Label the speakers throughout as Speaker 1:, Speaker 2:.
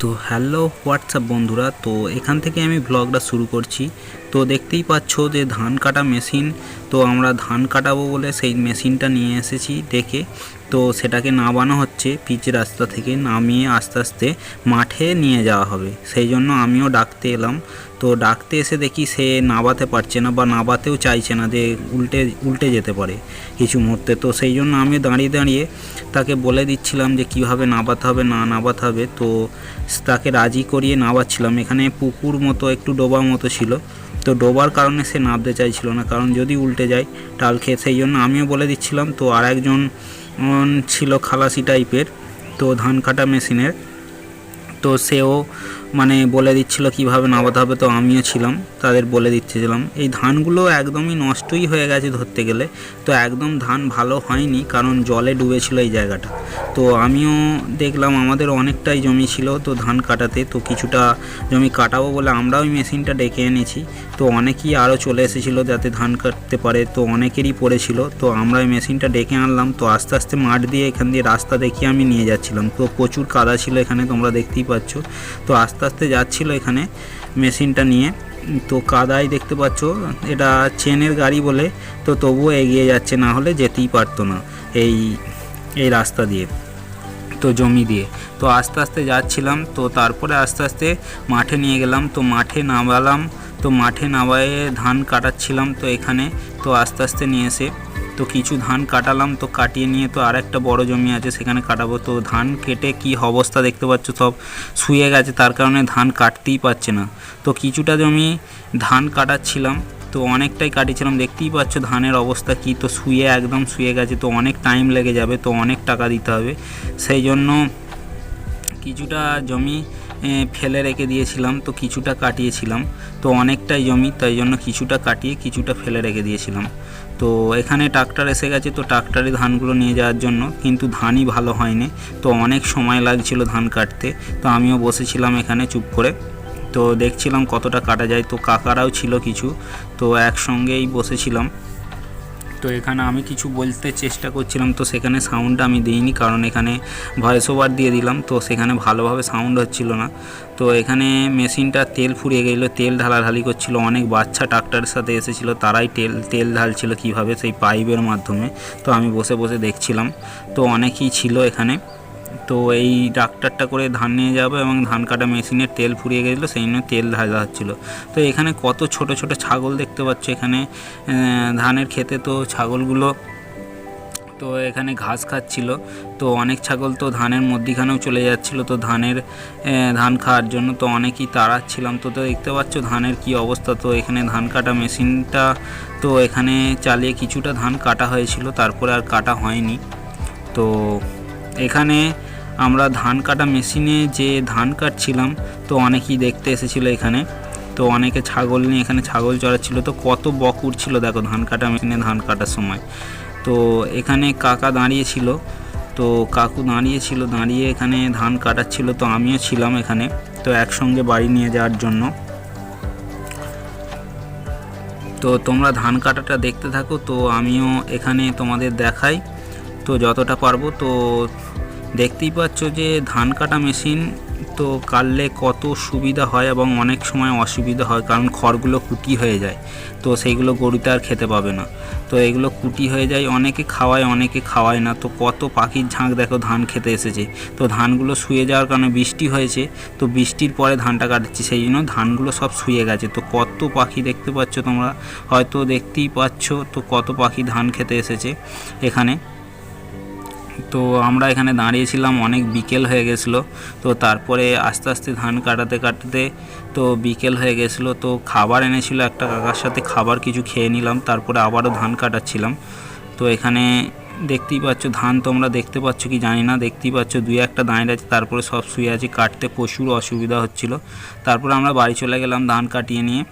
Speaker 1: তো hello WhatsApp বন্ধুরা, তো এখান থেকে আমি ব্লগটা শুরু করছি। তো দেখতেই পাচ্ছ যে ধান কাটা মেশিন। তো আমরা ধান কাটাবো বলে সেই মেশিনটা নিয়ে এসেছি ডেকে। তো সেটাকে নামানো হচ্ছে পিচ রাস্তা থেকে, নামিয়ে আস্তে আস্তে মাঠে নিয়ে যাওয়া হবে। সেই জন্য আমিও ডাকতে এলাম। তো ডাকতে এসে দেখি সে নামাতে পারছে না, বা নামাতেও চাইছে না, যে উল্টে যেতে পারে কিছু মুহূর্তে। তো সেই জন্য আমি দাঁড়িয়ে দাঁড়িয়ে তাকে বলে দিচ্ছিলাম যে কীভাবে নামাতে হবে না নামাতে হবে। তো তাকে রাজি করিয়ে নামাচ্ছিলাম। এখানে পুকুর মতো একটু ডোবার মতো ছিল, তো ডোবার কারণে সে নামতে চাইছিল না, কারণ যদি উল্টে যায় টাল খেয়ে। সেই জন্য আমিও বলে দিচ্ছিলাম। তো আর একজন ছিল খালাসি টাইপের, তো ধান কাটা মেশিনের, তো সেও মানে বলে দিচ্ছিল কীভাবে নামাতে হবে। তো আমিও ছিলাম, তাদের বলে দিচ্ছিলাম। এই ধানগুলো একদমই নষ্টই হয়ে গেছে ধরতে গেলে। তো একদম ধান ভালো হয়নি, কারণ জলে ডুবেছিল এই জায়গাটা। তো আমিও দেখলাম আমাদের অনেকটাই জমি ছিল তো ধান কাটাতে। তো কিছুটা জমি কাটাবো বলে আমরা ওই মেশিনটা ডেকে এনেছি। তো অনেকেই আরও চলে এসেছিলো যাতে ধান কাটতে পারে, তো অনেকেরই পড়েছিল। তো আমরা ওই মেশিনটা ডেকে আনলাম। তো আস্তে আস্তে মাঠ দিয়ে এখান দিয়ে রাস্তা দেখিয়ে আমি নিয়ে যাচ্ছিলাম। তো প্রচুর কাদা ছিল এখানে, তোমরা দেখতেই পাচ্ছ। তো আস্তে আস্তে যাচ্ছিলো এখানে মেশিনটা নিয়ে। তো কাদায় দেখতে পাচ্ছ, এটা চেনের গাড়ি বলে তো তবুও এগিয়ে যাচ্ছে, না হলে যেতেই পারতো না এই রাস্তা দিয়ে, তো জমি দিয়ে। তো আস্তে আস্তে যাচ্ছিলাম। তো তারপরে আস্তে আস্তে মাঠে নিয়ে গেলাম। তো মাঠে নামালাম। তো মাঠে নামায়ে ধান কাটাচ্ছিলাম। তো এখানে তো আস্তে আস্তে নিয়ে এসে তো কিছু ধান কাটালাম। তো কাটিয়ে নিয়ে তো আর একটা বড় জমি আছে সেখানে কাটাবো। তো ধান কেটে কি অবস্থা দেখতে পাচ্ছ, সব শুয়ে গেছে, তার কারণে ধান কাটতেই পারছে না। তো কিছুটা জমি ধান কাটাচ্ছিলাম, তো অনেকটাই কাটিয়েছিলাম। দেখতেই পাচ্ছ ধানের অবস্থা কি, তো একদম শুয়ে গেছে। তো অনেক টাইম লেগে যাবে, তো অনেক টাকা দিতে হবে। সেই জন্য কিছুটা জমি ফেলে রেখে দিয়েছিলাম, তো কিছুটা কাটিয়েছিলাম। তো অনেকটাই জমি, তাই জন্য কিছুটা কাটিয়ে কিছুটা ফেলে রেখে দিয়েছিলাম। তো এখানে ট্রাক্টর এসে গেছে, তো ট্রাক্টরে ধানগুলো নিয়ে যাওয়ার জন্য, কিন্তু ধানই ভালো হয়নি। তো অনেক সময় লাগছিল ধান কাটতে। তো আমিও বসেছিলাম এখানে চুপ করে, তো দেখছিলাম কতটা কাটা যায়। তো কাকারাও ছিল কিছু, তো একসঙ্গেই বসেছিলাম। তো এখানে আমি কিছু বলতে চেষ্টা করছিলাম, তো সেখানে সাউন্ডটা আমি দিইনি, কারণ এখানে ভয়েস ওভার দিয়ে দিলাম, তো সেখানে ভালোভাবে সাউন্ড হচ্ছিল না। তো এখানে মেশিনটা তেল ফুরিয়ে গেছিলো, তেল ঢালাঢালি করছিল। অনেক বাচ্চা ট্রাক্টরের সাথে এসেছিলো, তারাই তেল ঢালছিল কীভাবে, সেই পাইপের মাধ্যমে। তো আমি বসে বসে দেখছিলাম। তো অনেকেই ছিল এখানে। তো এই ট্রাক্টরটা করে ধান নিয়ে যাবে, এবং ধান কাটা মেশিনের তেল ফুরিয়ে গেছিলো, সেই জন্য তেল ঢালা হচ্ছিলো। তো এখানে কত ছোট ছোট ছাগল দেখতে পাচ্ছ এখানে ধানের ক্ষেতে। তো ছাগলগুলো তো এখানে ঘাস খাচ্ছিল। তো অনেক ছাগল তো ধানের মধ্যিখানেও চলে যাচ্ছিলো, তো ধান খাওয়ার জন্য। তো অনেকেই তাড়াচ্ছিলাম। তো দেখতে পাচ্ছ ধানের কি অবস্থা। তো এখানে ধান কাটা মেশিনটা তো এখানে চালিয়ে কিছুটা ধান কাটা হয়েছিল, তারপরে আর কাটা হয়নি। তো এখানে আমরা ধান কাটা মেশিনে যে ধান কাটছিলাম, তো অনেকেই দেখতে এসেছিলো এখানে। তো অনেকে ছাগল নিয়ে এখানে ছাগল চড়াচ্ছিল। তো কত বকুর ছিল দেখো ধান কাটা মেশিনে ধান কাটার সময়। তো এখানে কাকা দাঁড়িয়েছিল, তো কাকু দাঁড়িয়ে এখানে ধান কাটাচ্ছিল। তো আমিও ছিলাম এখানে, তো একসঙ্গে বাড়ি নিয়ে যাওয়ার জন্য। তো তোমরা ধান কাটাটা দেখতে থাকো, তো আমিও এখানে তোমাদের দেখাই তো যতটা পারবো। তো দেখতেই পাচ্ছ যে ধান কাটা মেশিন তো কাটলে কত সুবিধা হয়, এবং অনেক সময় অসুবিধা হয়, কারণ খড়গুলো কুটি হয়ে যায়। তো সেইগুলো গরুতে আর খেতে পাবে না। তো এগুলো কুটি হয়ে যায়, অনেকে খাওয়ায় অনেকে খাওয়ায় না। তো কত পাখির ঝাঁক দেখো ধান খেতে এসেছে। তো ধানগুলো শুয়ে যাওয়ার কারণে বৃষ্টি হয়েছে, তো বৃষ্টির পরে ধানটা কাটছি, সেই জন্য ধানগুলো সব শুয়ে গেছে। তো কত পাখি দেখতে পাচ্ছ তোমরা, হয়তো দেখতেই পাচ্ছ। তো কত পাখি ধান খেতে এসেছে এখানে। তো আমরা এখানে দাঁড়িয়েছিলাম, অনেক বিকেল হয়ে গেছিলো। তো তারপরে আস্তে আস্তে ধান কাটাতে কাটাতে তো বিকেল হয়ে গেছিলো। তো খাবার এনেছিল একটা কাকার সাথে, খাবার কিছু খেয়ে নিলাম, তারপরে আবারও ধান কাটাচ্ছিলাম। তো এখানে দেখতেই পাচ্ছ ধান, তোমরা দেখতে পাচ্ছ কি জানি না, দেখতেই পাচ্ছ দুই একটা দাঁড়িয়ে আছে, তারপরে সব শুয়ে আছে। কাটতে প্রচুর অসুবিধা হচ্ছিল। তারপরে আমরা বাড়ি চলে গেলাম ধান কাটিয়ে নিয়ে।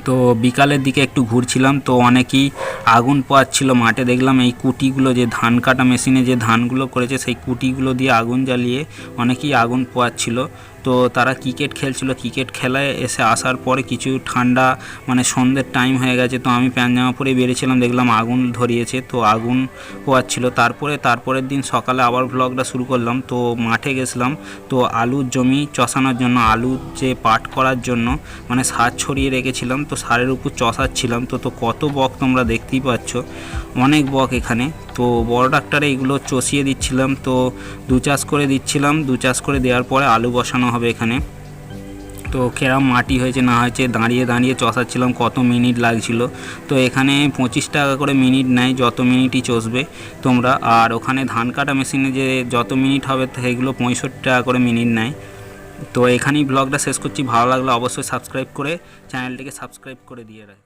Speaker 1: তো বিকালের দিকে একটু ঘুরছিলাম, তো অনেকেই আগুন পোয়াচ্ছিল মাঠে। দেখলাম এই কুটিগুলো, যে ধান কাটা মেশিনে যে ধানগুলো করেছে সেই কুটিগুলো দিয়ে আগুন জ্বালিয়ে অনেকেই আগুন পোয়াচ্ছিল। তো তারা ক্রিকেট খেলছিল, ক্রিকেট খেলায় এসে আসার পরে কিছু ঠান্ডা মানে সন্ধ্যের টাইম হয়ে গেছে, তো আমি প্যান্ট জামা পরে বেরিয়েছিলাম, দেখলাম আগুন ধরিয়েছে, তো আগুন পোয়াচ্ছিল। তারপরের দিন সকালে আবার ব্লগটা শুরু করলাম। তো মাঠে গেছিলাম, তো আলুর জমি চষানোর জন্য, আলুর যে পাট করার জন্য মানে সার ছড়িয়ে রেখেছিলাম, তো সারের উপর চষাচ্ছিলাম। তো কত বক তোমরা দেখতেই পাচ্ছ, অনেক বক এখানে। তো বড় ট্রাক্টরে এগুলো চষিয়ে দিচ্ছিলাম, তো 2 চাষ করে দিচ্ছিলাম। 2 চাষ করে দেওয়ার পরে আলু বসানো হবে এখানে। তো কেরম মাটি হয়েছে না হয়েছে দাঁড়িয়ে দাঁড়িয়ে চষাচ্ছিলাম, কত মিনিট লাগছিল। তো এখানে 25 টাকা করে মিনিট নেয়, যত মিনিটই চষবে তোমরা। আর ওখানে ধান কাটা মেশিনে যে যত মিনিট হবে সেগুলো 65 টাকা করে মিনিট নেয়। তো এখানেই ব্লগটা শেষ করছি। ভালো লাগলে অবশ্যই সাবস্ক্রাইব করে চ্যানেলটিকে সাবস্ক্রাইব করে দিয়ে রাখ।